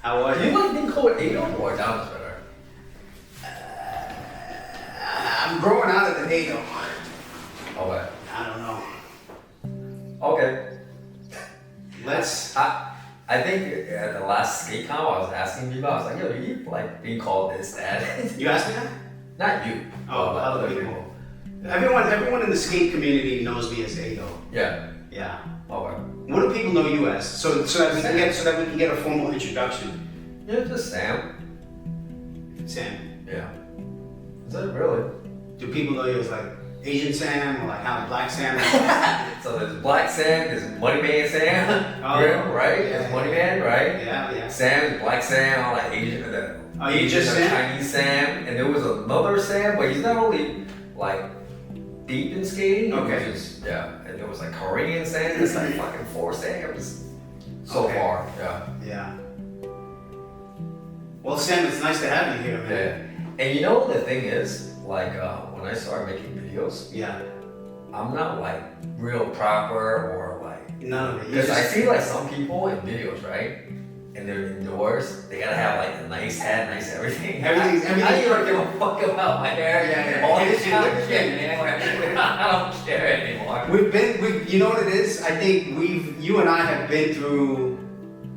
How are Do you you? like being called Ado or Down is better? I'm growing out of the Ado. Okay. I don't know. Okay. Let's. I think at the last skate con, I was asking people, I was like, yo, do you like being called this, that? You asked me that? Not you. Oh, but other people. Everyone in the skate community knows me as Ado. Yeah. Yeah. Okay. What do people know you as? So that we can get a formal introduction. Yeah, just Sam. Sam. Yeah. Is that really? Do people know you as like Asian Sam or like how Black Sam? So there's Black Sam, there's Money Man Sam, Oh, right? yeah, There's Money Man, right? Yeah. Sam, Black Sam, all like Asian, the Oh, you Asian just or Sam? Chinese Sam, and there was another Sam, but he's not really like deep in skating. Okay. He was just, yeah, and there was like Korean Sam. It's like fucking 4 Sams so Okay. far. Yeah. Yeah. Well, Sam, it's nice to have you here, man. Yeah. And you know the thing is, like when I started making videos, Yeah. I'm not like real proper or like. None of it. You Because I just- see like some people in videos, right? And they're indoors, they gotta have like a nice hat, nice everything. Everything's- I don't give a fuck about my hair. Yeah. All this kind of shit, man. I don't care anymore. you know what it is? I think you and I have been through,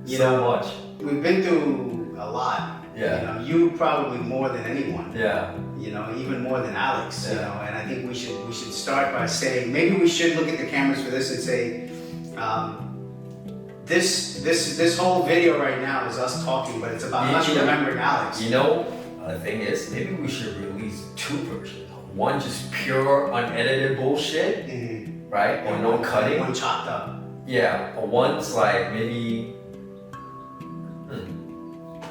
So much. we've been through a lot. Yeah. You know, you probably more than anyone. Yeah. You know, even more than Alex. You Yeah. know, and I think we should start by saying maybe we should look at the cameras for this and say, this whole video right now is us talking, but it's about us remembering Alex. You know, the thing is, maybe we should release 2 versions. One just pure unedited bullshit, Mhm. right? Or no cutting. One chopped up. Yeah, or one's like maybe.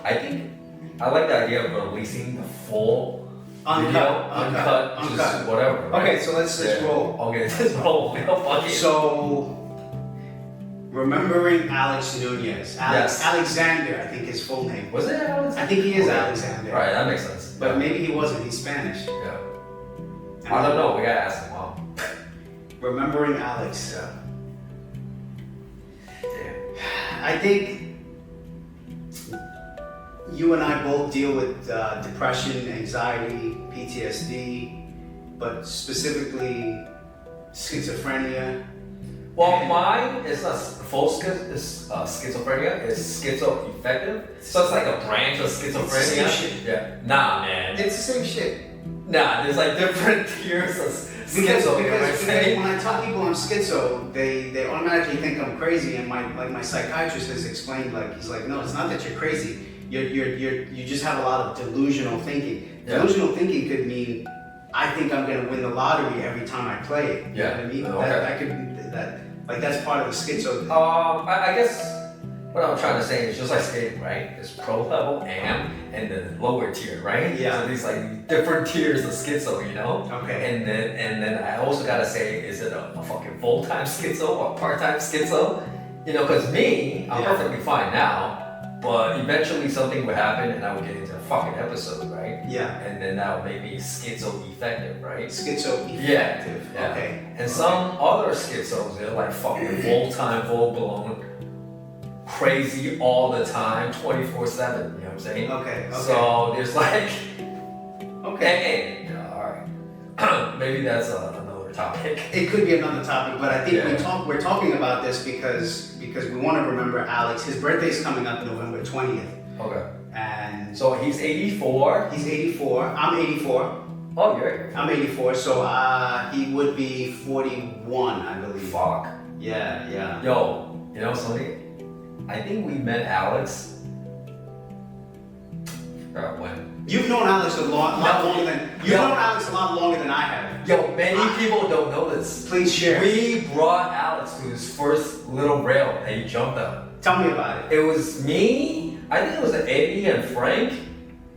I think I like the idea of releasing the full video, uncut, just whatever. Right? Okay, so let's roll. Okay, let's roll. Fuck it. So, remembering Alex Nuñez. Yes. Alexander, I think his full name. Was it Alex? I think he is Okay. Alexander. Right, that makes sense. But maybe he wasn't. He's Spanish. Yeah. I don't know. We gotta ask him. Mom. Remembering Alex. Yeah. Damn. I think you and I both deal with depression, anxiety, PTSD, but specifically schizophrenia. Well, mine is not full schizophrenia. It's schizoaffective. So it's like a branch of schizophrenia. It's the same shit. Yeah. Nah, man. It's the same shit. Nah, there's like different tiers of Because schizo. You know what I'm saying? when I tell people I'm schizo, they automatically think I'm crazy, and my psychiatrist has explained, like, he's like, no, it's not that you're crazy. You just have a lot of delusional thinking. Yeah. Delusional thinking could mean I think I'm gonna win the lottery every time I play it. You know what I mean? Okay. That's part of the schizo. I guess what I'm trying to say is just like skating, right? There's pro level, AM, and then lower tier, right? Yeah. So these like different tiers of schizo, you know? Okay. And then I also gotta say, is it a fucking full-time schizo or part-time schizo? You know, because me, I'm Yeah. perfectly fine now, but eventually something would happen and I would get into a fucking episode, right? Yeah. And then that would make me schizo-effective, right? Schizo-effective. Yeah. Okay. And some other schizos, they're like fucking full-time, full-blown, crazy all the time, 24/7, you know what I'm saying? Okay. So there's like, Okay. hey, alright. Maybe that's another topic. It could be another topic, but I think Yeah. we're talking about this because we want to remember Alex. His birthday's coming up November 20th, Okay. and So he's 84. he's 84. I'm 84. Oh, you're I'm 84, so he would be 41, I believe. fuck. Yeah. Yo, you know something? I think we met Alex. I forgot when. You've known Alex a lot longer than you've No. known Alex a lot longer than I have. Yo, many people don't know this. Please share. We brought Alex to his first little rail that he jumped on. Tell me about it. It was me, I think it was Eddie and Frank,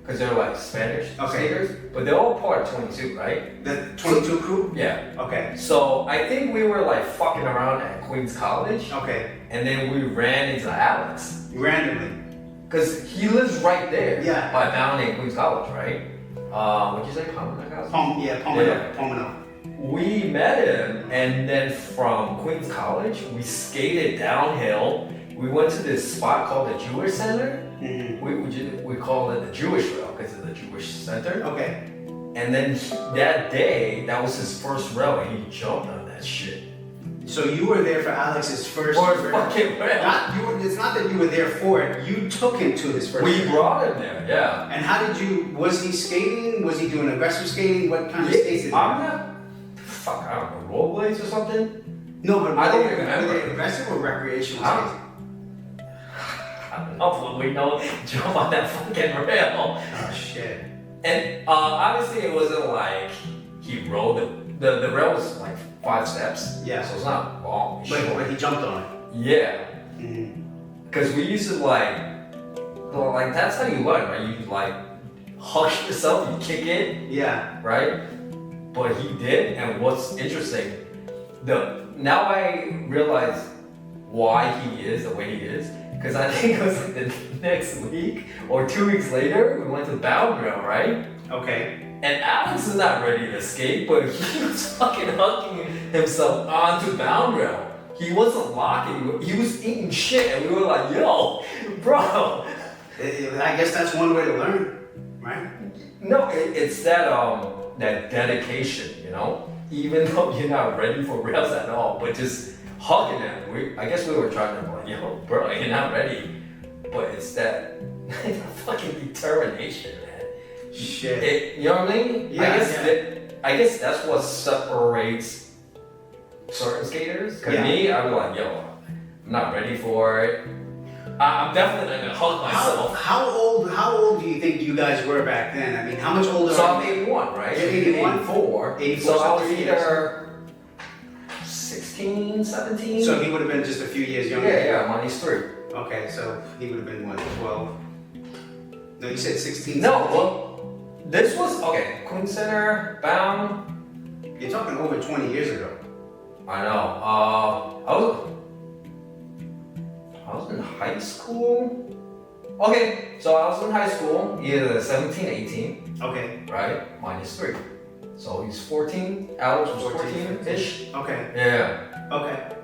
because they're like Spanish skaters, but they're all part of 22, right? The 22 crew. Yeah. Okay. So I think we were like fucking around at Queens College, Okay. and then we ran into Alex. Randomly. Because he lives right there. Yeah. By down in Queens College, right? What'd you say? Pomona? Pomona. We met him, and then from Queens College, we skated downhill. We went to this spot called the Jewish Center, Mm-hmm. We call it the Jewish rail because of the Jewish center. Okay. And then that day, that was his first rail, and he jumped on that shit. So you were there for Alex's first First rail. fucking rail. It's not that you were there for it. You took him to his first We rail. brought him there, yeah. And how did you? Was he skating? Was he doing aggressive skating? What kind of skates did he? I'm not. Fuck, I don't know, rollerblades or something? No, but I don't were remember. they aggressive or recreational I don't- skating? I don't know what we know. Jump on that fucking rail. Oh shit. And obviously it wasn't like he rode the rail was like 5 steps. Yeah. So it's not long. It's short. But he jumped on it. Yeah. Mm-hmm. Because we used to like that's how you learn, right? You like hug yourself, you kick it, Yeah. right? But he did, and what's interesting, now I realize why he is the way he is. Because I think it was like the next week or 2 weeks later, we went to Bound Rail, right? Okay. And Alex is not ready to skate, but he was fucking hugging himself onto Bound Rail. He wasn't locking, he was eating shit, and we were like, yo, bro. I guess that's one way to learn, right? No, it's that dedication, you know? Even though you're not ready for rails at all, but just hugging him. I guess we were trying to like, yo, bro, you're not ready. But it's that fucking determination, man. Shit. You know what I mean? Yeah, I guess that's what separates certain skaters. Cause me, I'd be like, yo, I'm not ready for it. I'm definitely not gonna hug myself. How old do you think you guys were back then? I mean, how much older So are I'm you? 81, right? You're 81? 84. 84, So I so was 3 years. either 16, 17. So he would have been just a few years younger. Yeah, minus 3. Okay, so he would have been what, 12? No, you said 16. No, 17? well, this was, okay, Queen Center, Bound. You're talking over 20 years ago. I know. I was in high school. Okay, so I was in high school, either 17, 18, Okay. right? Minus 3. So he's 14, Alex was 14, 14-ish. Okay. Yeah. Okay.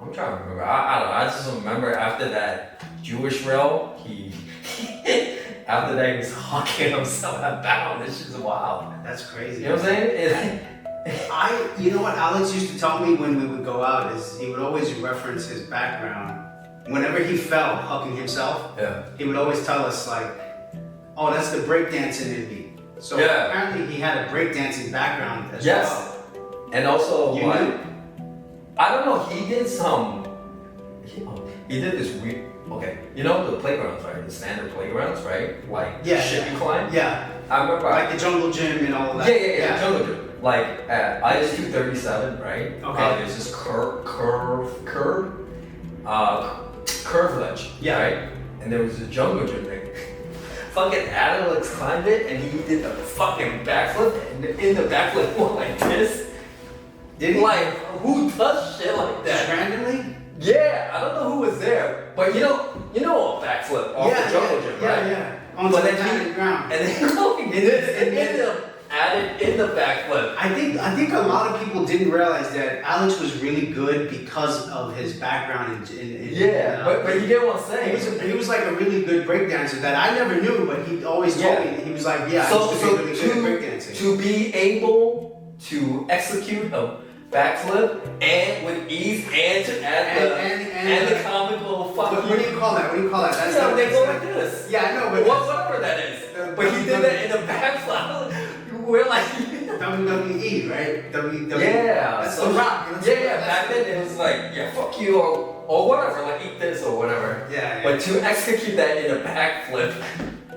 I'm trying to remember. I don't know. I just remember after that Jewish rail, after that he was hugging himself at Bound. This shit's wild. That's crazy. You know what I'm saying? You know what Alex used to tell me when we would go out is he would always reference his background. Whenever he fell hugging himself, Yeah. he would always tell us like, "Oh, that's the breakdancing in me." So Yeah. apparently he had a breakdancing background as Yes. well. And also, You like, knew? I don't know, he did this weird, okay, you know the playgrounds, right? The standard playgrounds, right? Like, Yeah, shit you climb? Yeah, I remember, like the jungle gym and all of that. yeah, jungle gym. Like, at IS 237, right? Okay. There's this curve ledge, Yeah. right? And there was a jungle gym thing. Fucking Alex climbed it and he did the fucking backflip and in the backflip went like this. Did he? Like, who does shit like Just that? randomly? Yeah, I don't know who was there, but you know a backflip off the jungle gym, right? Yeah. On But the then padded ground. And then going this and then added in the backflip. I think a lot of people didn't realize that Alex was really good because of his background in Yeah, but you get what I'm saying. he was like a really good breakdancer that I never knew, but he always told me. He was like, yeah, I used to be really good at breakdancing. To be able to execute a backflip and with ease and to add the comical fucking. What do you call that? What do you call that? That's how they go like this. Yeah, I know, but Whatever that is. But he did that in the backflip. We're like. WWE, right? Yeah. That's so the Rock. Yeah. Back then it was like, yeah, fuck you or whatever, like eat this or whatever. Yeah. But to execute that in a backflip.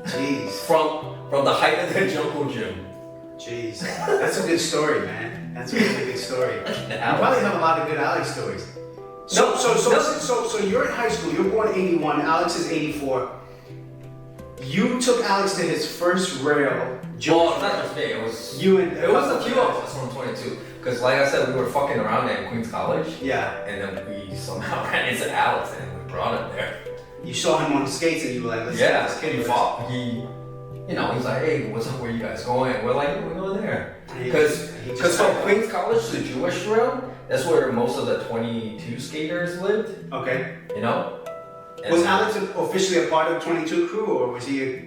Jeez. From the height of the jungle gym. Jeez. That's a good story, man. That's a really good story. You Alex. probably have a lot of good Alex stories. So you're in high school. You're born 81. Alex is 84. You took Alex to his first rail. Well, not just me. It was It was a few of us from 22. Because like I said, we were fucking around at Queens College. Yeah. And then we somehow ran into Alex and we brought him there. You saw him on the skates and you were like, let's Yeah, this kid he was- fought. He's like, hey, what's up? Where you guys going? We're like, we're going there. He Because just from had- Queens College to Jewish Rail, that's where most of the 22 skaters lived. Okay. You know. Was Alex officially a part of 22 crew, or was he?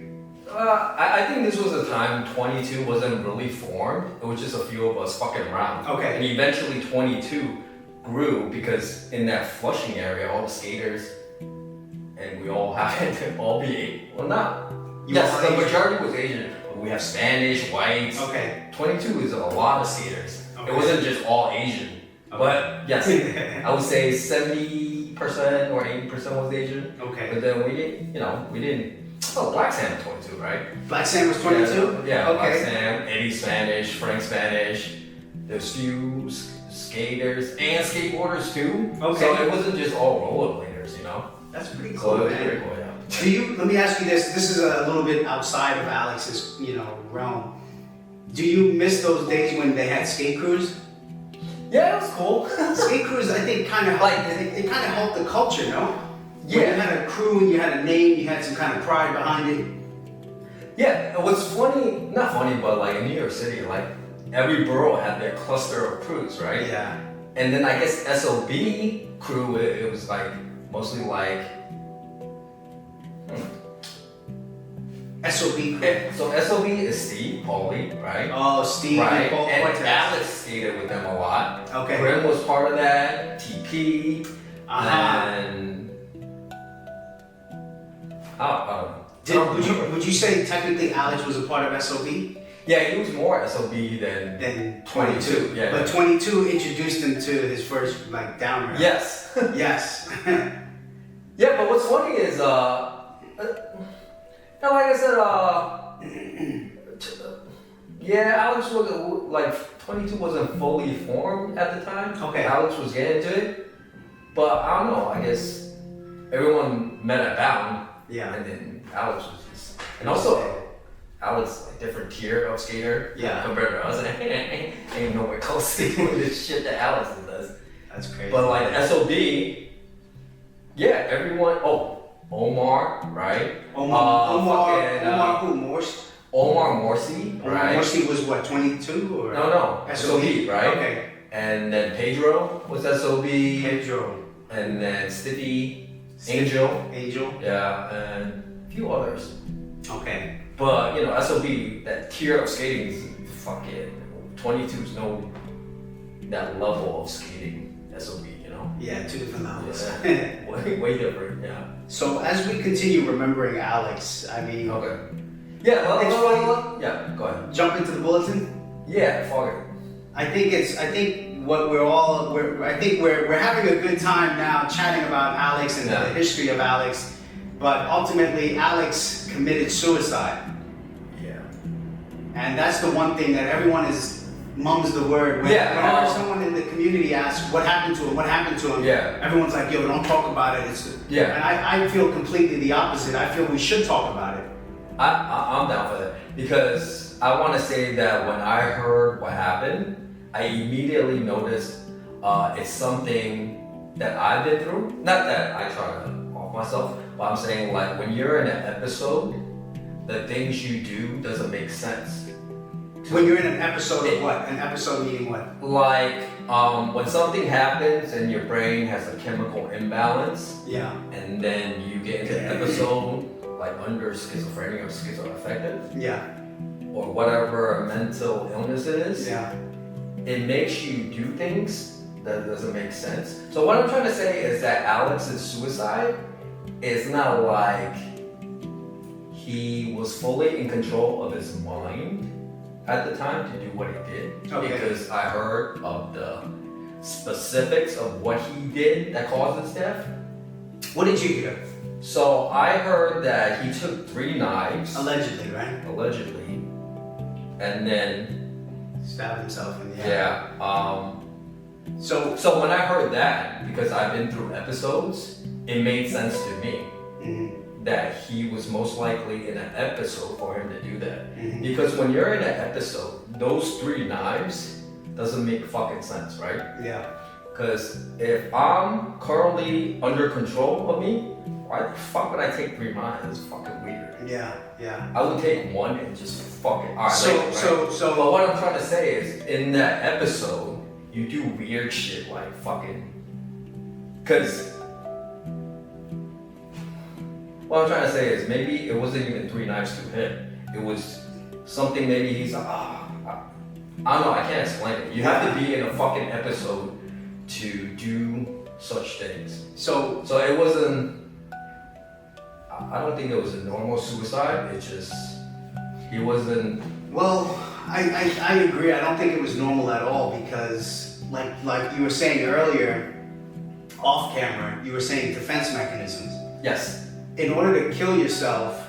I think this was a time 22 wasn't really formed. It was just a few of us fucking around. Okay. And eventually 22 grew because in that Flushing area, all the skaters, and we all happened to all be, well, not. Yes, the majority was Asian. We have Spanish, whites. Okay. 22 is a lot of skaters. Okay. It wasn't just all Asian. Okay. But yes, I would say 70% or 80% was Asian. Okay. But then we didn't. Oh, Black Sam 22, right? Black Sam was 22? Yeah, Okay. Black Sam, Eddie Spanish, Frank Spanish. There's few skaters and skateboarders too. Okay. So it wasn't just all rollerbladers, That's pretty So cool, it was man. pretty cool, yeah. Let me ask you this. This is a little bit outside of Alex's, realm. Do you miss those days when they had skate crews? Yeah, it was cool. Skate crews, I think, kind of it kind of helped the culture, no? Yeah. When you had a crew and you had a name, you had some kind of pride behind it. Yeah, what's funny, not funny, but like in New York City, like every borough had their cluster of crews, right? Yeah. And then I guess SOB crew, it was like mostly like, SOB crew. So SOB is Steve, Paulie, right? Oh, Steve Right, and Paul and Cortez. Alex skated with them a lot. Okay. Grim was part of that, TP, Uh-huh. and Would you say technically Alex was a part of SOB? Yeah, he was more SOB than Then 22. Yeah. But 22 introduced him to his first down ramp. Yes. Yes. Yeah, but what's funny is and like I said, yeah, Alex was like 22 wasn't fully formed at the time. Okay. Alex was getting into it, but I don't know. I guess everyone met at Bound, Yeah. and then Alex was just, and also Alex like different tier of skater. Yeah. Compared to us, ain't nowhere close to doing this shit that Alex does. That's crazy. But like SOB, yeah, everyone. Oh. Omar, right? Omar who? Morse? Omar Morsi, right? Morsi was what, 22 or? No, SOB, right? Okay. And then Pedro was SOB, Pedro. and then Stiffy, Angel, Yeah. and a few others. Okay. But SOB, that tier of skating is fucking 22's no that level of skating. SOB, Yeah, two different levels. Yeah. way different, yeah. So as we continue remembering Alex, I mean, Okay. Yeah, It's funny. yeah, go ahead. jump into the bulletin. Yeah, fuck it. I think what I think we're having a good time now chatting about Alex and Yeah. the history of Alex, but ultimately Alex committed suicide, Yeah. and that's the one thing that everyone mums the word. Whenever someone in the community asks what happened to him, Yeah. everyone's like, yo, don't talk about it. Yeah. And I feel completely the opposite. I feel we should talk about it. I'm down for that because I want to say that when I heard what happened, I immediately noticed it's something that I've been through. Not that I try to off myself, but I'm saying like when you're in an episode, the things you do doesn't make sense. When you're in an episode of what? An episode meaning what? Like when something happens and your brain has a chemical imbalance, Yeah. and then you get into an episode like under schizophrenia or schizoaffective, Yeah. or whatever mental illness it is, Yeah. it makes you do things that doesn't make sense. So what I'm trying to say is that Alex's suicide is not like he was fully in control of his mind at the time to do what he did. Okay. Because I heard of the specifics of what he did that caused his death. What did you hear? So I heard that he took 3 knives, Allegedly, right? allegedly, and then Stabbed himself in the head. yeah. So, So when I heard that, because I've been through episodes, it made sense to me mhm, that he was most likely in an episode for him to do that. mhm. Because when you're in an episode, those 3 knives doesn't make fucking sense, right? Yeah. Because if I'm currently under control of me, why the fuck would I take 3 knives? It's fucking weird. Yeah. Yeah. I would take one and just fuck it. Alright, So, right? so, But what I'm trying to say is, in that episode, you do weird shit like fucking. Cause what I'm trying to say is maybe it wasn't even 3 knives to him. It was something maybe he's like, I don't know, I can't explain it. You have to be in a fucking episode to do such things. So it wasn't, I don't think it was a normal suicide. It's just, he wasn't. Well, I agree. I don't think it was normal at all because, like you were saying earlier, off camera, you were saying defense mechanisms. Yes. In order to kill yourself,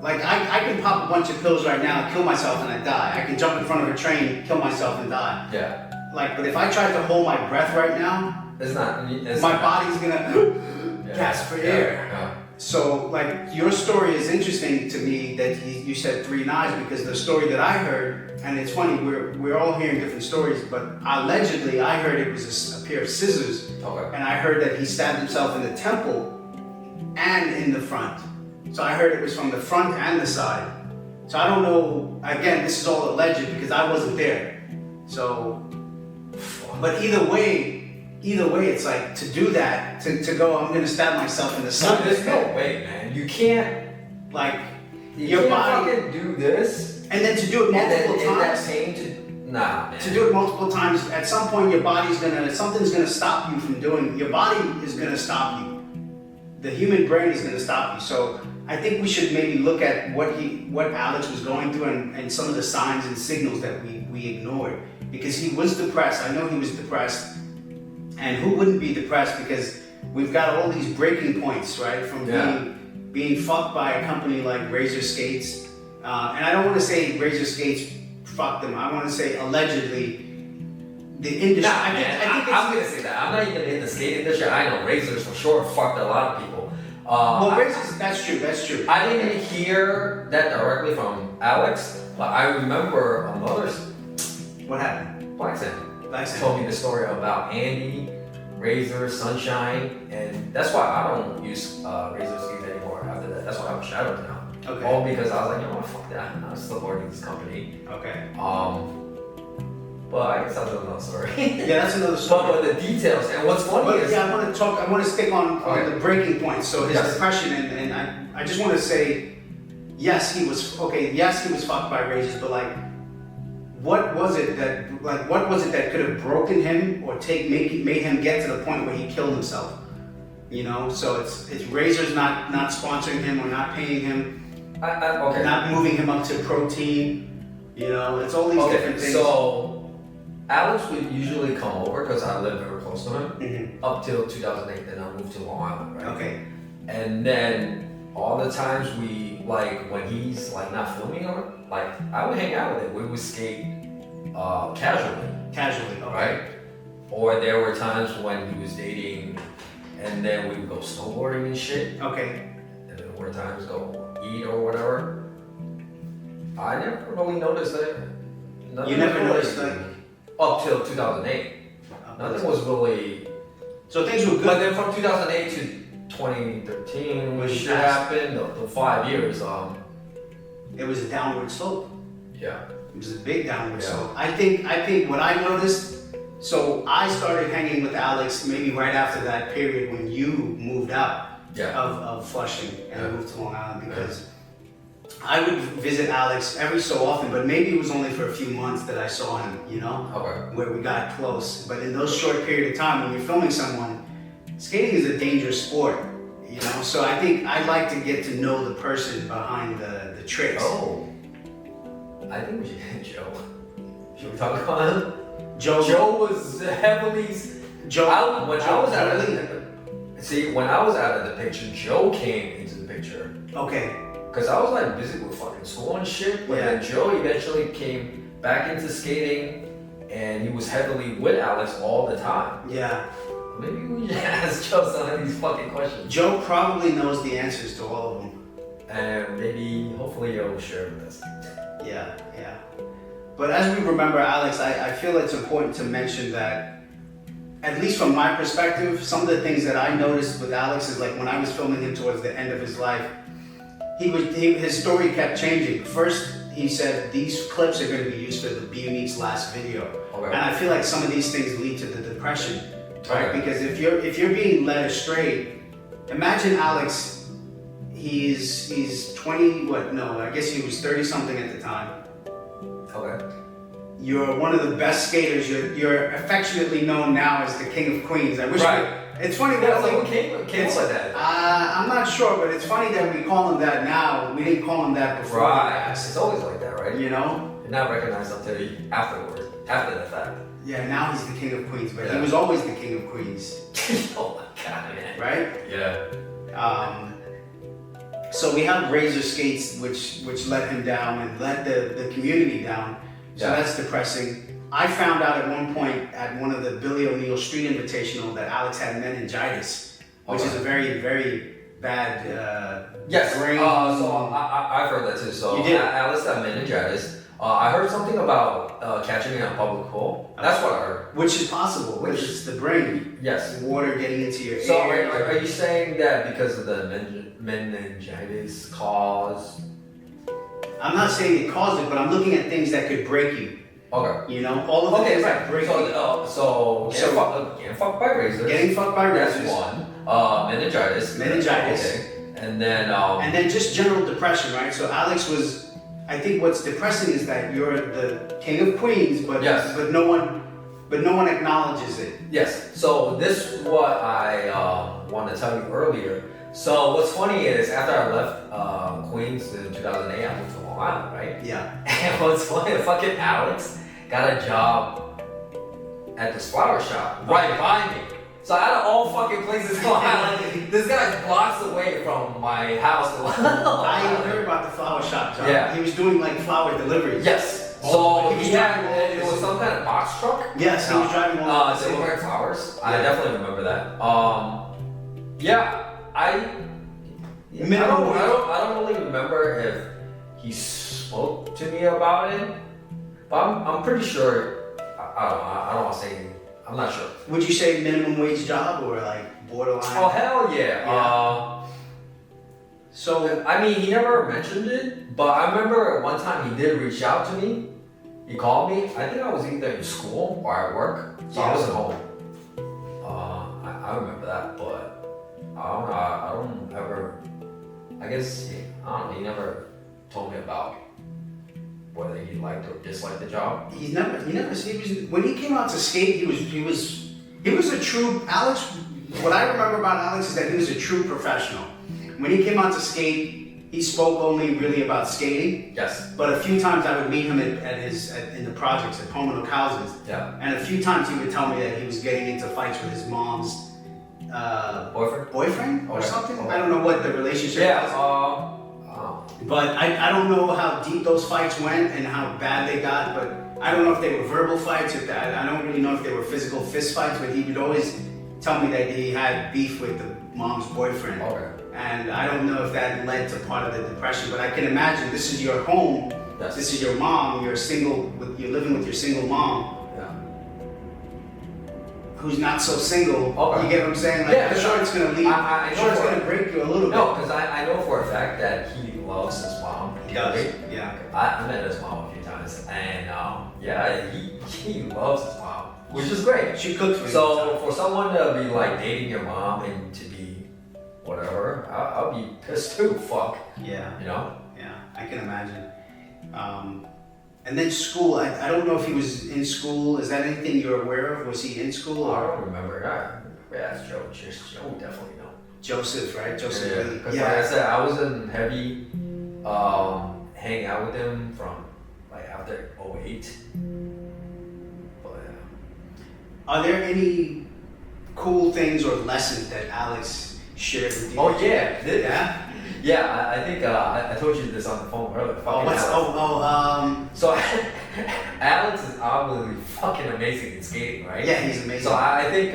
like I can pop a bunch of pills right now, kill myself, and I die. I can jump in front of a train, kill myself, and die. Yeah. Like, but if I tried to hold my breath right now, my body's gonna gasp for air. Yeah. So, like, your story is interesting to me that you said 3 knives because the story that I heard, and it's funny, we're all hearing different stories, but allegedly I heard it was a pair of scissors, and I heard that he stabbed himself in the temple and in the front. So I heard it was from the front and the side. So I don't know, again, this is all alleged because I wasn't there. So, but either way, it's like to do that, to go, I'm gonna stab myself in the side. No, there's no way, man. You can't, like, your body fucking do this. And then to do it multiple times. That pain nah, man. To do it multiple times, at some point your body's something's gonna stop you from doing, your body is gonna stop you. The human brain is gonna stop you. So I think we should maybe look at what Alex was going through and some of the signs and signals that we ignored. Because he was depressed, I know he was depressed. And who wouldn't be depressed because we've got all these breaking points, right? From being fucked by a company like Razor Skates. And I don't want to say Razor Skates fucked them. I want to say allegedly the industry. Nah, I'm going to say that. I'm not even in the skate industry. I know Razors for sure fucked a lot of people. Well, Razors, that's true. I didn't hear that directly from Alex, but I remember another. What happened? Black Sandy told me the story about Andy, Razor, Sunshine, and that's why I don't use Razor Skates anymore after that. That's why I'm shadowed now. Okay. All because I was like, you know what, fuck that. I'm not supporting this company. Okay. But I guess that's another story. Yeah, that's another story. But the details, and what's funny is... Yeah, I want to stick on the breaking points. So his depression, and I just want to say, yes, he was fucked by Razors, but like, what was it that could have broken him or made him get to the point where he killed himself? You know, so it's Razor's not sponsoring him or not paying him, not moving him up to protein. You know, it's all these different things. So Alex would usually come over because I lived very close to him up till 2008. Then I moved to Long Island, right? Okay. And then all the times we when he's not filming or I would hang out with him. We would skate casually, okay. Right? Or there were times when he was dating, and then we would go snowboarding and shit. Okay. And then there were times go eat or whatever. I never really noticed that. You never noticed that? Up till 2008. Nothing was really... So things were good. But then from 2008 to 2013, when shit happened, the 5 years, it was a downward slope. Yeah. It was a big downward slope. I think what I noticed, so I started hanging with Alex maybe right after that period when you moved out of Flushing and moved to Long Island because I would visit Alex every so often, but maybe it was only for a few months that I saw him, you know, where we got close. But in those short period of time when you're filming someone, skating is a dangerous sport, you know, so I think I'd like to get to know the person behind the tricks. Oh, I think we should hit Joe. Should we talk about him? Joe was heavily... When I was out of the picture, Joe came into the picture. Okay. Because I was busy with fucking school and shit, but then Joe eventually came back into skating and he was heavily with Alex all the time. Yeah. Maybe we should ask Joe some of these fucking questions. Joe probably knows the answers to all of them. And maybe, hopefully you'll share with us. Yeah. But as we remember Alex, I feel it's important to mention that, at least from my perspective, some of the things that I noticed with Alex is when I was filming him towards the end of his life, his story kept changing. First, he said these clips are going to be used for the Be Unique's last video. Okay. And I feel like some of these things lead to the depression, right? Okay. Because if you're being led astray, imagine Alex, He's 20. What? No, I guess he was 30 something at the time. Okay. You're one of the best skaters. You're affectionately known now as the King of Queens. I wish. Right. It's funny Yeah, that so who came up with that? I'm not sure, but it's funny that we call him that now. We didn't call him that before. Right. It's always like that, right? You know. You're not recognized until afterwards, after the fact. Yeah. Now he's the King of Queens, but he Yeah. was always the King of Queens. Oh my god, man. Right. Yeah. So we have razor skates, which let him down and let the community down. So Yeah. that's depressing. I found out at one point at one of the Billy O'Neill Street Invitational that Alex had meningitis, which is a very, very bad Yes. brain. So I've heard that too. So You did? Alice got meningitis. I heard something about catching it on public pool. That's what I heard. Which is possible, which is the brain. Yes. Water getting into your So ear. are you saying that because of the meningitis cause? I'm not saying it caused it, but I'm looking at things that could break you. Okay. You know, all of the Okay, things right. that break you. So getting fucked by razors. Getting fucked by That's razors. one. Meningitis. Meningitis. Okay. And then And then just general depression, right? So Alex was, I think what's depressing is that you're the King of Queens, but Yes. but no one acknowledges it. yes. So this is what I want to tell you earlier. So what's funny is after I left Queens in 2008, I moved to Long Island, right? Yeah. And what's funny, fucking Alex got a job at this flower shop right by me. So out of all fucking places in Long Island, this guy's blocks away from my house. I heard about the flower shop job. Yeah. He was doing like flower deliveries. Yes. Oh, So he was he had, driving all it this- was some kind of box truck. Yes, he was driving all the Silver flowers. I Yeah. definitely remember that. Yeah, I Minimum wage. I don't really remember if he spoke to me about it, but I'm pretty sure. I don't want to say. I'm not sure. Would you say minimum wage job or like borderline? Oh hell yeah. Yeah. So I mean, he never mentioned it, but I remember one time he did reach out to me. He called me. I think I was either in school or at work, so I wasn't home. I remember that, but I don't know. I don't ever. I guess I don't know. He never told me about whether he liked or disliked the job. he was when he came out to skate, he was a true Alex. What I remember about Alex is that he was a true professional. When he came out to skate, he spoke only really about skating. Yes. But a few times I would meet him in the projects at Pomona houses, Yeah. and a few times he would tell me that he was getting into fights with his mom's boyfriend or Okay. something. I don't know what the relationship Yeah. was. But I don't know how deep those fights went and how bad they got, but I don't know if they were verbal fights, I don't really know if they were physical fist fights, but he would always tell me that he had beef with the mom's boyfriend. Okay. And I don't know if that led to part of the depression, but I can imagine this is your home, Yes. this is your mom, you're living with your single mom, Yeah. who's not so single. Okay. You get what I'm saying? Like, Yeah, I'm sure it's gonna leave, I I'm know sure it's for- gonna break you a little No, bit. because I know for a fact that he loves his mom. He does, yeah. I met his mom a few times, and yeah, he loves his mom, which is great. She cooks for you. So for someone to be like dating your mom and to be whatever, I'll be pissed too. Fuck, Yeah. you know. Yeah, I can imagine. And then school, I don't know if he was in school. Is that anything you're aware of? Was he in school I or don't remember. Yeah, that's Joe. Joe definitely know. Joseph, right? Joseph Yeah, Lee. because like I said, I wasn't heavy hanging out with him from like after 08. But Are there any cool things or lessons that Alex shared with you? oh yeah, Yeah? yeah. I think I told you this on the phone earlier. Oh, Fucking what's, Alex. So Alex is obviously fucking amazing in skating, right? yeah, he's amazing. So I think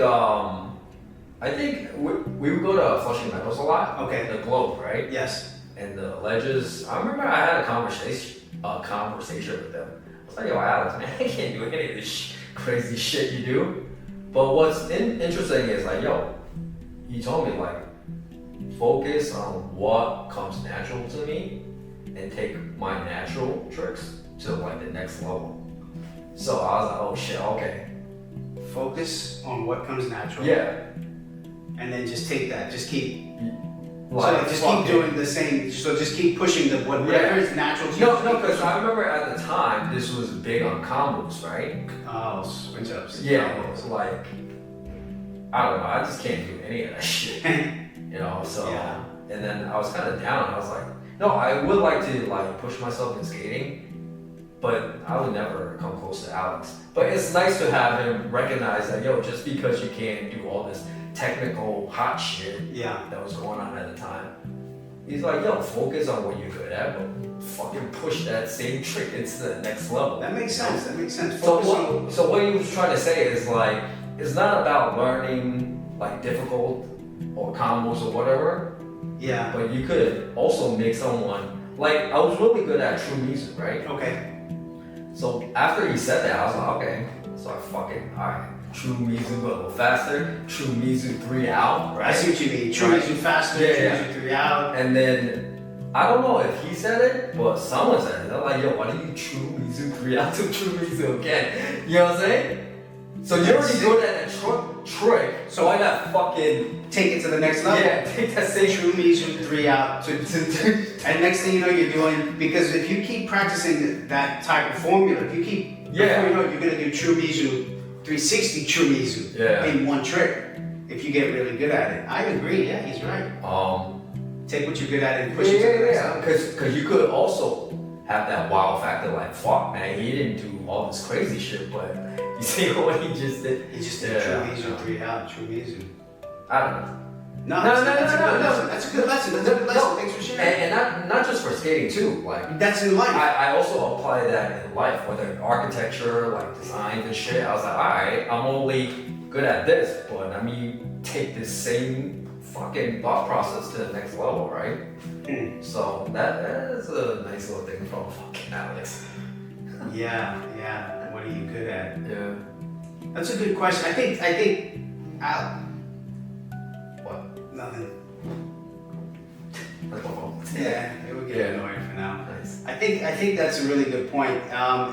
we would go to Flushing Meadows a lot. Okay. The Globe, right? Yes. And the ledges. I remember I had a conversation with them. I was like, yo, Alex, man, I can't do any of this crazy shit you do. But what's interesting is like, yo, he told me like, focus on what comes natural to me and take my natural tricks to like the next level. So I was like, oh shit, okay. Focus on what comes natural. Yeah. And then just take that. Just keep So just keep doing the same. So just keep pushing whatever is natural to you. No, because I remember at the time this was big on combos, right? Oh, switch ups. Yeah, it was like I don't know. I just can't do any of that shit. So Yeah. and then I was kind of down. I was like, no, I would like to like push myself in skating, but I would never come close to Alex. But it's nice to have him recognize that, yo, just because you can't do all this technical hot shit Yeah. that was going on at the time, he's like, yo, focus on what you're good at, but fucking push that same trick into the next level. That makes sense. That makes sense. So what he was trying to say is like, it's not about learning like difficult or combos or whatever, Yeah. but you could also make someone, like I was really good at true music, right? Okay. So after he said that, I was like, okay, so I fucking, alright, true Mizu a little faster, true Mizu 3 out, I right? see what you mean. True Right. Mizu faster. Yeah, True yeah. Mizu 3 out. And then, I don't know if he said it, but someone said it. They're like, yo, why don't you true Mizu 3 out to true Mizu again? You know what I'm saying? So you're already good at that trick, so why not fucking, Take it to the next level. yeah, take that same True Mizu 3 out. And next thing you know, you're doing, because if you keep practicing that type of formula, if you keep, Yeah. before you know it, you're going to do True Mizu 360 True Mizu Yeah. in one trick. If you get really good at it. I agree. Yeah, he's right. Take what you're good at and push it to the next level. Because you could also have that wow factor, like, fuck, man, he didn't do all this crazy shit, but you see what he just did? He just did True Mizu 3 out, True Mizu. I don't know. No, No, that's a no, good no, lesson. That's a good lesson. That's a good lesson. Thanks for sharing. And not just for skating too, like, That's in life. I also apply that in life, whether architecture, like design and shit. I was like, alright, I'm only good at this, but I mean, take this same fucking thought process to the next level, right? So that is a nice little thing from fucking Alex. Yeah. What are you good at? Yeah. That's a good question. I think, Al. What? Nothing. Oh, Yeah, it would get annoying for now. nice. I think that's a really good point.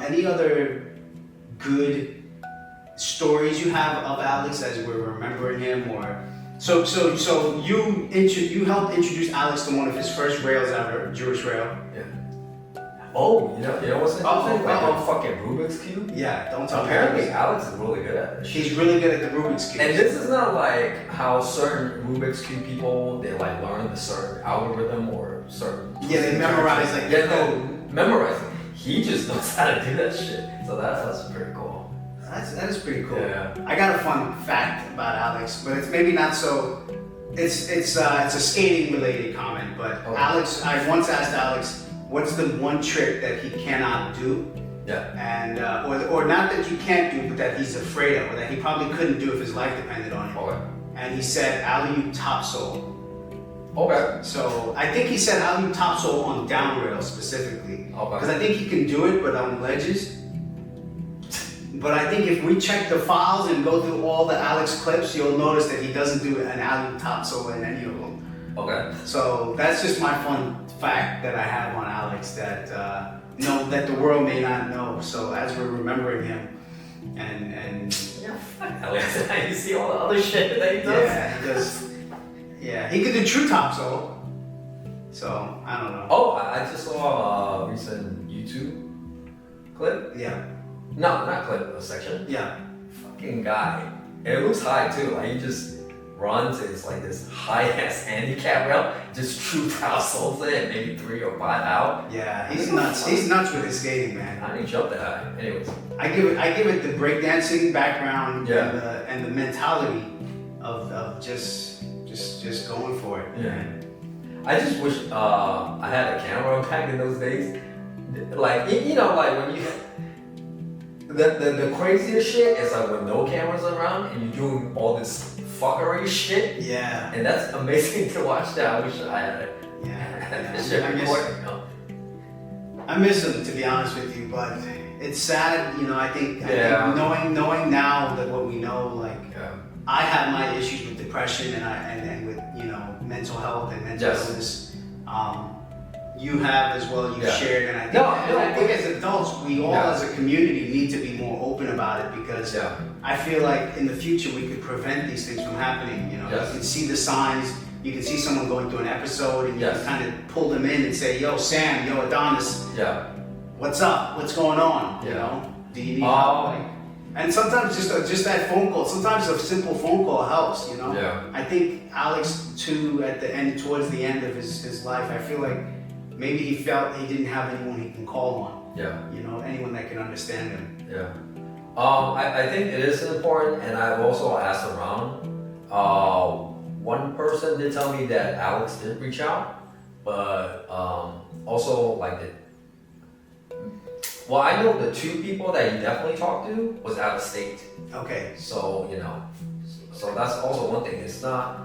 Any other good stories you have of Alex as we're remembering him, or so you helped introduce Alex to one of his first rails ever, Jewish rail. Yeah. Oh, you know what's interesting? Like oh. on fucking Rubik's Cube? Yeah, don't tell Apparently me. Alex is really good at this shit. He's really good at the Rubik's Cube. And this is not like how certain Rubik's Cube people, they like learn a certain algorithm or certain... Yeah, they memorize like Yeah, no, memorizing. He just knows how to do that shit. So that's pretty cool. That is pretty cool. Yeah. I got a fun fact about Alex, but it's maybe not so. It's a skating related comment, but Okay. Alex, I once asked Alex, what's the one trick that he cannot do, Yeah. and or not that you can't do, but that he's afraid of, or that he probably couldn't do if his life depended on it. Okay. And he said alley-oop topsoul. Okay. So I think he said alley-oop topsoul on down rail specifically, because Okay. I think he can do it, but on ledges. But I think if we check the files and go through all the Alex clips, you'll notice that he doesn't do an alley topsoul in any of them. Okay. So that's just my fun fact that I have on Alex that that the world may not know. So as we're remembering him, and Yeah, fuck Alex. You see all the other shit that he does? yeah, he does. Yeah, he could do true topsoul. So I don't know. Oh, I just saw a recent YouTube clip. Yeah, No, not clip, a section. yeah. Fucking guy. And it looks high too. Like he just runs, it's like this high ass handicap rail, just true topsouls it, maybe 3 or 5 out. Yeah, he's nuts. He's nuts with his skating, man. I didn't jump that high. Anyways. I give it the breakdancing background Yeah. and the mentality of just going for it. Yeah. I just wish I had a camera back in those days. Like you know, like when you the craziest shit is like when no cameras around and you're doing all this fuckery shit. Yeah. And that's amazing to watch that. I wish I had it. Yeah. That shit recording, you know? I miss him, to be honest with you, but it's sad, you know. I think Yeah. knowing now that what we know, like Yeah. I have my issues with depression and with mental health and mental Yes. illness. You have as well. You've Yeah. shared, and I think, No, I think as adults, we all Yeah. as a community need to be more open about it, because Yeah. I feel like in the future we could prevent these things from happening. You know, Yes. you can see the signs. you can see someone going through an episode, and you Yes. can kind of pull them in and say, "Yo, Sam, yo, Adonis, Yeah. what's up? What's going on? You Yeah. know, do you need help?" Like, and sometimes just that phone call, sometimes a simple phone call helps. You know. Yeah. I think Alex too, towards the end of his life, I feel like maybe he felt he didn't have anyone he can call on. Yeah. You know, anyone that can understand him. Yeah. I think it is important, and I've also asked around. One person did tell me that Alex did reach out, but also like well, I know the two people that he definitely talked to was out of state. Okay. So so that's also one thing. It's not.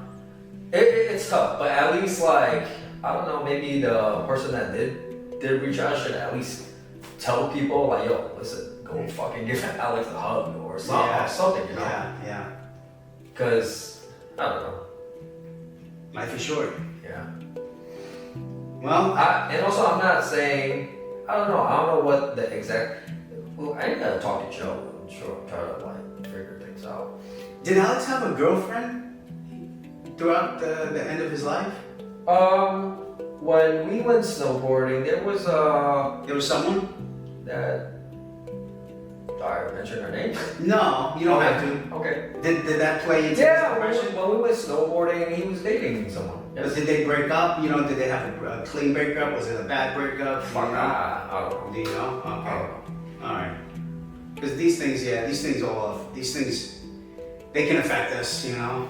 It's tough, but at least like I don't know, maybe the person that did reach out should at least tell people like, yo, listen, go fucking give Alex a hug or something, you know? Yeah. Because I don't know. Life is short. Yeah. Well, And also I'm not saying I don't know what the exact. Well, I gotta talk to Joe and try to like figure things out. did Alex have a girlfriend throughout the end of his life? When we went snowboarding, there was someone? that. I mentioned her name. No, you don't have to. Okay. Did that play into Yeah, his depression? when we went snowboarding, he was dating someone. But did they break up? You know, did they have a clean breakup? Was it a bad breakup? Fuck, I don't know. Do you know? I Okay. don't know. All right. Because these things, they can affect us, you know,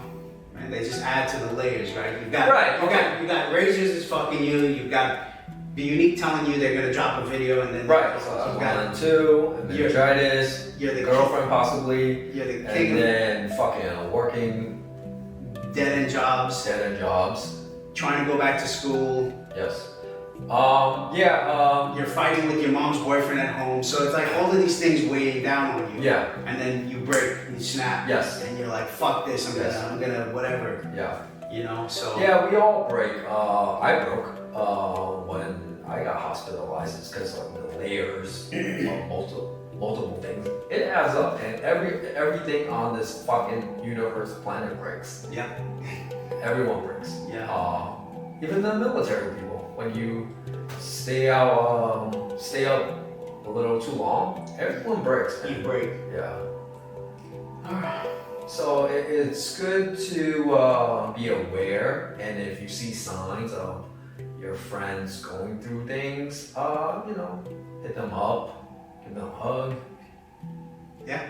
and they just add to the layers, right? You got razors is fucking you. You've got the unique telling you they're gonna drop a video, and then Right. So you that's 1 and 2, and You're- meningitis, you're the girlfriend possibly, you're the king and then fucking working of dead end jobs, dead end jobs. trying to go back to school. Yes. You're fighting with your mom's boyfriend at home, so it's like all of these things weighing down on you. Yeah. And then you break, you snap. Yes. And you're like, fuck this, I'm gonna whatever, Yeah. you know. So Yeah, we all break. I broke when I got hospitalized. It's because of the layers of multiple things. It adds up, and everything on this fucking universe planet breaks. yeah, Everyone breaks. yeah. Even the military people, when you stay up a little too long, everyone breaks. You break. Yeah. So it's good to be aware, and if you see signs of your friends going through things, hit them up, give them a hug. Yeah.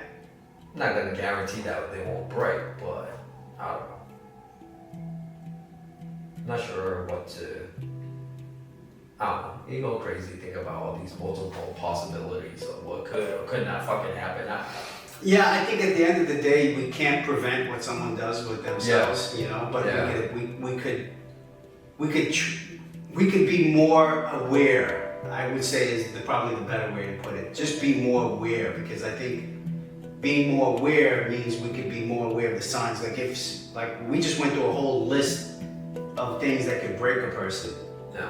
I'm not gonna guarantee that they won't break, but I don't know. Not sure what to. I don't know. You go crazy, think about all these multiple possibilities of what could or could not fucking happen. Yeah, I think at the end of the day, we can't prevent what someone does with themselves, you know. But we could be more aware. I would say is probably the better way to put it. Just be more aware, because I think being more aware means we could be more aware of the signs. Like we just went through a whole list of things that could break a person. Yeah.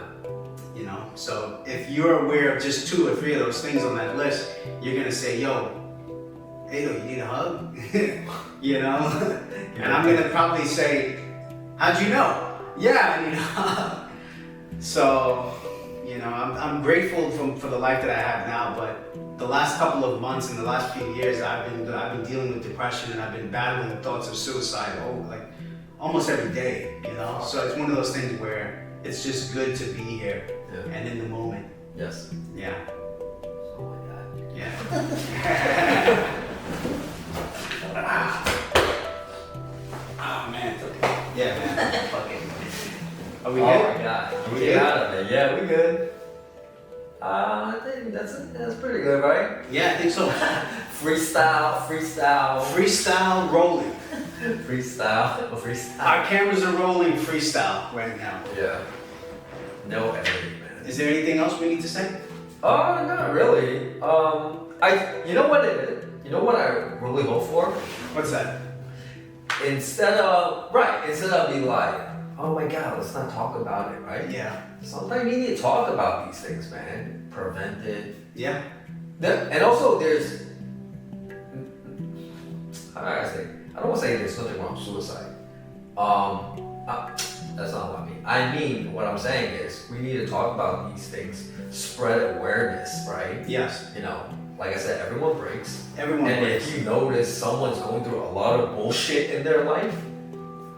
You know. So if you're aware of just 2 or 3 of those things on that list, you're gonna say, "Yo, hey, you need a hug?" You know? And I'm gonna probably say, "How'd you know?" "Yeah, I need a hug." So, you know, I'm grateful for the life that I have now, but the last couple of months and the last few years, I've been dealing with depression, and I've been battling thoughts of suicide almost every day, you know? So it's one of those things where it's just good to be here and in the moment. Yes. Yeah. Oh my god. Yeah. Oh man. Yeah, man. Fucking. Are we good? Oh my god. We Get good? out of it. Yeah, we good. I think that's pretty good, right? Yeah, I think so. Freestyle. Freestyle rolling. Freestyle. Our cameras are rolling freestyle right now. Yeah. No editing, man. Is there anything else we need to say? Oh, not really. You know what it is? You know what I really hope for? What's that? Instead of being like, oh my god, let's not talk about it, right? Yeah. Sometimes you need to talk about these things, man. Prevent it. Yeah. And also there's, how do I say? I don't want to say there's nothing wrong with suicide. That's not what I mean. I mean, what I'm saying is, we need to talk about these things, spread awareness, right? Yes. You know, like I said, everyone breaks. Everyone And breaks. if you notice someone's going through a lot of bullshit in their life,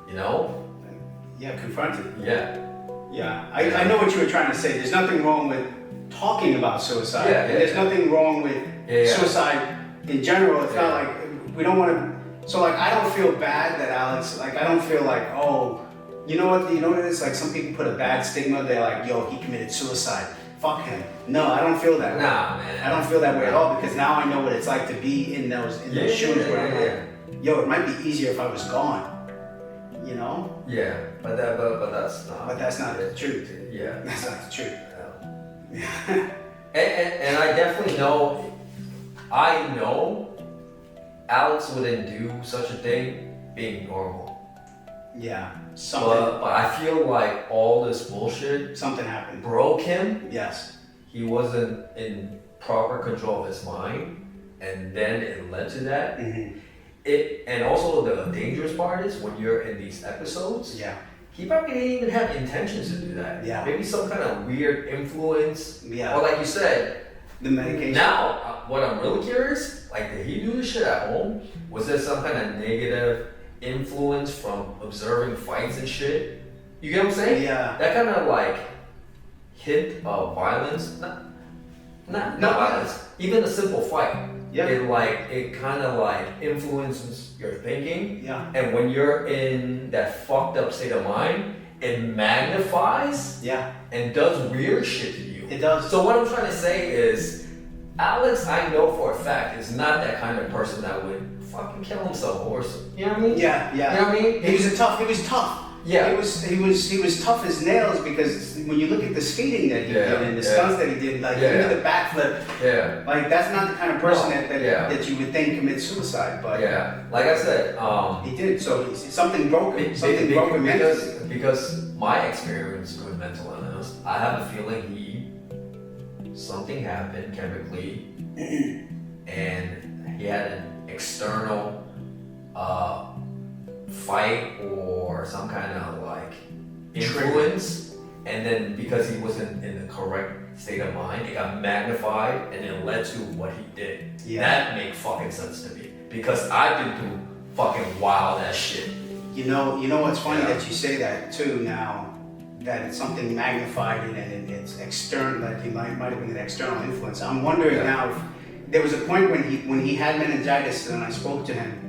you know? Yeah, confront it. Yeah. Yeah, I know what you were trying to say. There's nothing wrong with talking about suicide. Yeah, And there's nothing wrong with Yeah. suicide in general. It's not Yeah. like we don't want to. So like, I don't feel bad that Alex. Like, I don't feel like, oh, you know what? You know what it is? Like, some people put a bad stigma. They're like, yo, he committed suicide. Fuck him. No, I don't feel that way. Nah, man. I don't feel that way at all, because now I know what it's like to be in those shoes where I'm like, yo, it might be easier if I was gone. You know? Yeah, but that's not. But that's not the truth. Yeah. That's not the truth. Yeah. and I definitely know. I know Alex wouldn't do such a thing being normal. Yeah. But I feel like all this bullshit Something happened. broke him. Yes. He wasn't in proper control of his mind, and then it led to that. Mm-hmm. And also the dangerous part is when you're in these episodes, Yeah. he probably didn't even have intentions to do that. Yeah. Maybe some kind of weird influence. Yeah. Or like you said, The medication. now what I'm really curious, like did he do this shit at home? Was there some kind of negative influence from observing fights and shit? You get what I'm saying? Yeah. That kind of like hint of violence, not violence, even a simple fight. Yeah. It kind of like influences your thinking. Yeah. And when you're in that fucked up state of mind, it magnifies Yeah. and does weird shit to you. It does. So what I'm trying to say is, Alex, I know for a fact, is not that kind of person that would fucking kill himself or something. You know what I mean? Yeah. Yeah. You know what I mean? He was tough. Yeah. He was tough as nails, because when you look at the skating that he did and the stunts that he did, like even the backflip, Yeah. like that's not the kind of person No. that you would think commits suicide. But Yeah. Like I said, he did. So something broke him. Something broke him mentally. because my experience with mental illness, I have a feeling something happened chemically, and he had an external fight or some kind of like influence, and then because he wasn't in the correct state of mind, it got magnified and it led to what he did. Yeah. That makes fucking sense to me, because I've been through fucking wild ass shit. You know what's funny Yeah. that you say that too now, that it's something magnified and it's external, that he might have been an external influence. I'm wondering now if there was a point when he had meningitis and I spoke to him,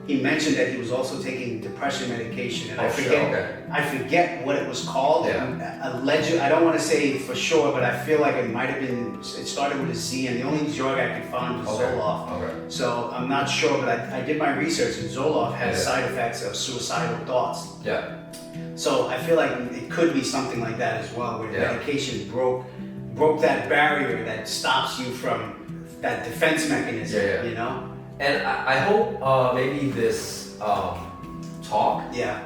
he mentioned that he was also taking depression medication, and I forget what it was called. Yeah. Alleged, I don't want to say for sure, but I feel like it might have been, it started with a Z, and the only drug I could find was Zoloft. Okay. So I'm not sure, but I did my research, and Zoloft has side effects of suicidal thoughts. Yeah. So I feel like it could be something like that as well, where medication broke that barrier that stops you from that defense mechanism. Yeah. You know? And I hope maybe this talk Yeah.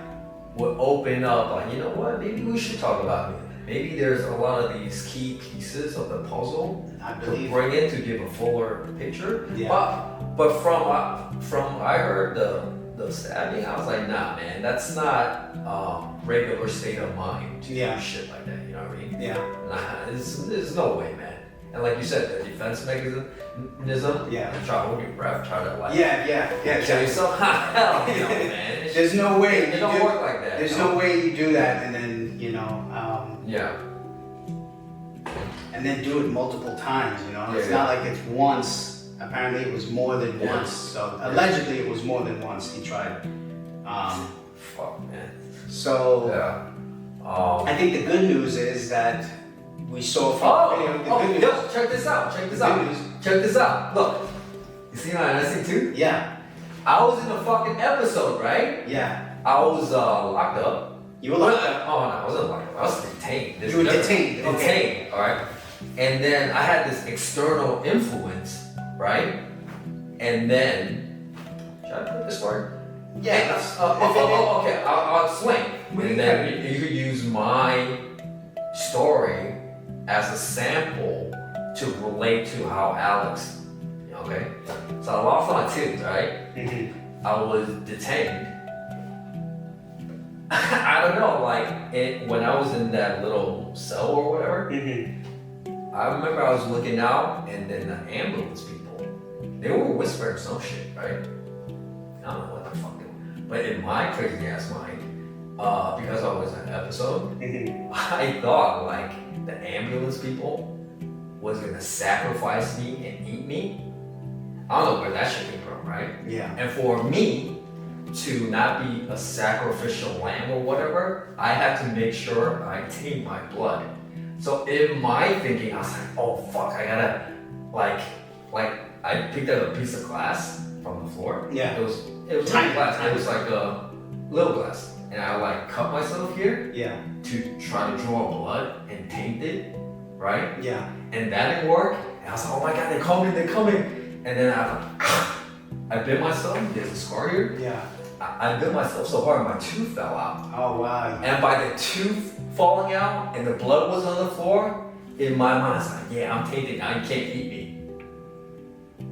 would open up, like, you know what, maybe we should talk about it. Maybe there's a lot of these key pieces of the puzzle I to believe. bring in to give a fuller picture. Yeah. But from I heard the stabbing, I was like, nah, man, that's not regular state of mind to do shit like that. You know what I mean? Yeah. Nah, there's no way, man. And like you said, the defense mechanism, try to hold your breath, try to like kill yourself. Hell no, man. There's no way It don't work like that. There's no way you do that and then and then do it multiple times. You know, it's not like it's once. Apparently, it was more than once. So allegedly, it was more than once he tried. Fuck, man. So I think the good news is that we saw from the video. Yo, check this out. Look, you see my NSC too? Yeah. I was in a fucking episode, right? Yeah. I was locked up. You were locked up? Oh no, I wasn't locked up. I was detained. You were detained. Detained, Okay. all right? And then I had this external influence, right? And then, should I put this word? Yeah. Okay, I'll explain. And then you could use my story as a sample to relate to how Alex, okay? So I lost my tooth, right? Mm-hmm. I was detained. I don't know, like when I was in that little cell or whatever, I remember I was looking out and then the ambulance people, they were whispering some shit, right? I don't know what the fuck they were. But in my crazy ass mind, because I was in an episode, I thought like the ambulance people was gonna sacrifice me and eat me. I don't know where that shit came from, right? Yeah. And for me to not be a sacrificial lamb or whatever, I had to make sure I take my blood. So in my thinking, I was like, oh fuck, I gotta like I picked up a piece of glass from the floor. Yeah. It was tiny glass. It was like a little glass, and I like cut myself here. Yeah. To try to draw blood and taint it, right? Yeah. And that didn't work. And I was like, oh my god, they're coming. And then I was like, I bit myself. There's a scar here. Yeah. I bit myself so hard my tooth fell out. Oh wow. And by the tooth falling out and the blood was on the floor, in my mind, I was like, yeah, I'm tainted now. You can't eat me.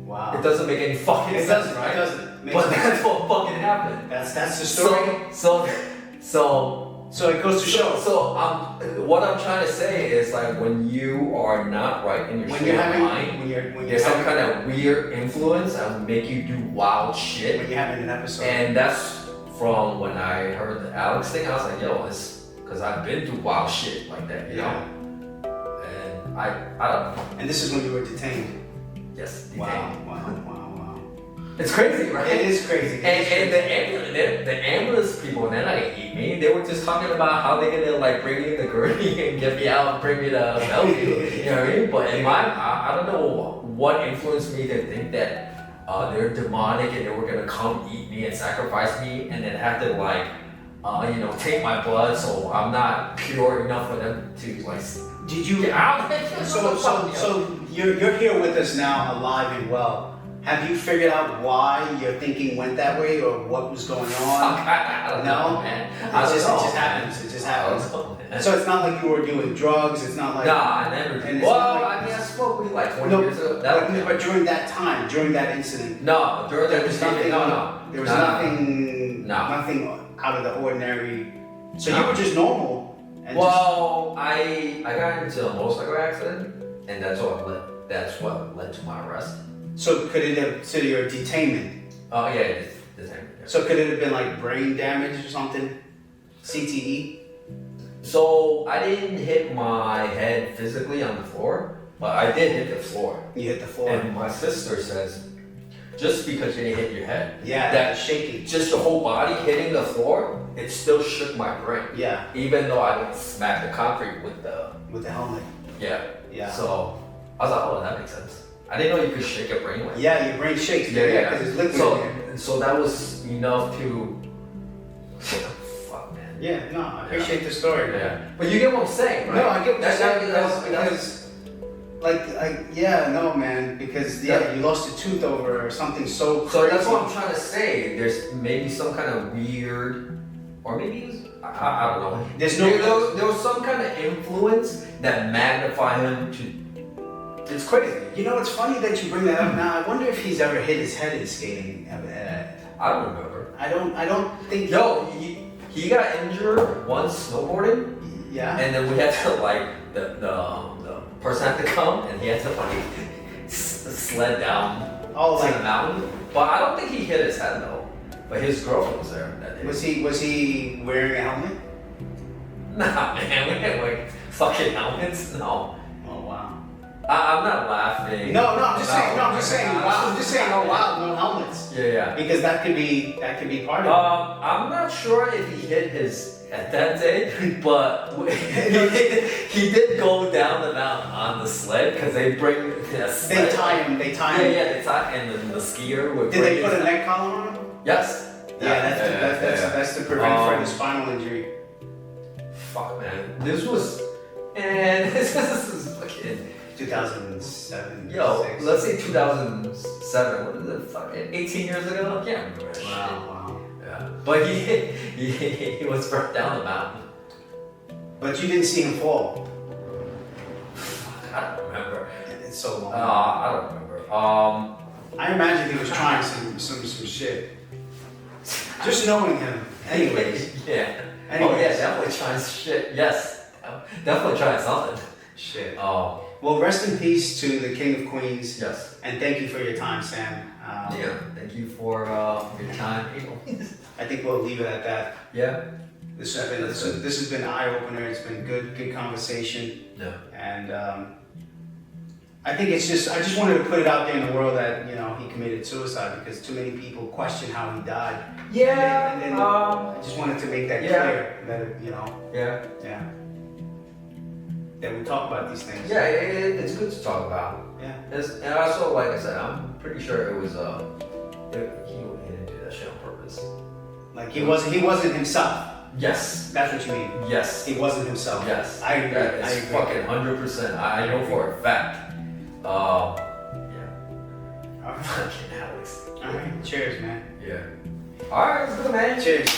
Wow. It doesn't make any fucking It sense, doesn't, right? It doesn't. But that's what fucking happened. That's the story. So it goes to show. So what I'm trying to say is like when you are not right in your state of mind, there's some kind of weird influence that will make you do wild shit. When you're having an episode. And that's from when I heard the Alex thing. I was like, yo, it's because I've been through wild shit like that, you know. And I don't know. And this is when you were detained. Yes. Detained. Wow. It's crazy, right? It is crazy. And the ambulance people, they're not gonna eat me. They were just talking about how they're gonna like bring me in the gurney and get me out and bring me to Bellevue. You know what I mean? But in I don't know what influenced me to think that they're demonic and they were gonna come eat me and sacrifice me and then have to like, take my blood so I'm not pure enough for them to like. Did you? Get out? So you're here with us now, alive and well. Have you figured out why your thinking went that way or what was going on? I don't know, man. It just happens. It just happens. So it's not like you were doing drugs. It's not like. Nah, I never did. Well, I smoked weed like 20 years ago. But during that time, during that incident. No, during there was nothing. There was nothing. No. Nothing out of the ordinary. So you were just normal. And I got into a motorcycle accident, and that's what led to my arrest. So could it have, so your detainment? Oh yeah, it's detainment. Yeah. So could it have been like brain damage or something? CTE? So I didn't hit my head physically on the floor, but I did hit the floor. You hit the floor. And my sister says, just because you didn't hit your head, that's shaking. Just the whole body hitting the floor, it still shook my brain. Yeah. Even though I didn't smack the concrete with the helmet. Yeah. So I was like, oh, that makes sense. I didn't know you could shake your brain like that. Yeah, your brain shakes. Yeah, because it's liquid there. So that was enough to. Fuck, man. Yeah, no, I appreciate the story. Yeah. But you get what I'm saying, right? No, I get what you're saying because, man, because you lost a tooth over something so crazy. So that's what I'm trying to say. There's maybe some kind of weird, or maybe it was, I don't know. There was some kind of influence that magnified him to. It's crazy. You know, it's funny that you bring that up now. I wonder if he's ever hit his head in skating. I don't remember. I don't think. No, he got injured once snowboarding. Yeah. And then we had to like the person had to come and he had to like sled down to the mountain. But I don't think he hit his head though. But his girlfriend was there that day. Was he wearing a helmet? Nah, man, we didn't wear fucking helmets. No. Oh wow. I'm not laughing. No, I'm just saying. No, I'm just saying. Wow, I'm just saying. Oh wow, no helmets. Yeah. Because that could be part of it. I'm not sure if he hit his at that day, but he did go down the mountain on the sled because they bring a sled. They tie him. Yeah, they tie, and then the skier would. Did they put a neck collar on him? Yes. That's to prevent further spinal injury. Fuck, man, this was fucking 2007. Yo, 6. let's say 2007. What is it? Fucking 18 years ago? I can't remember. Wow. Yeah, but he was burnt down the mountain. But you didn't see him fall. I don't remember. It's so long. I don't remember. I imagine he was trying some shit. Just knowing him. Anyways. Yeah. Oh yeah, definitely trying shit. Yes, definitely trying something. Shit. Oh Well, rest in peace to the King of Queens. yes. And thank you for your time, Sam. Yeah. Thank you for your time. I think we'll leave it at that. Yeah. This has been an eye opener. It's been good conversation. Yeah. And I think I just wanted to put it out there in the world that he committed suicide because too many people question how he died. Yeah. And then I just wanted to make that clear that Yeah. that we talk about these things. Yeah. It's good to talk about. Yeah. And also, like I said, I'm pretty sure it was he didn't do that shit on purpose. Like he wasn't himself. Yes. That's what you mean. Yes. He wasn't himself. Yes. I agree. That is I agree. fucking 100%. I know for a fact. Yeah. All right. Fucking Alex. All right. Cheers, man. Yeah. Alright, it's good, man. Cheers.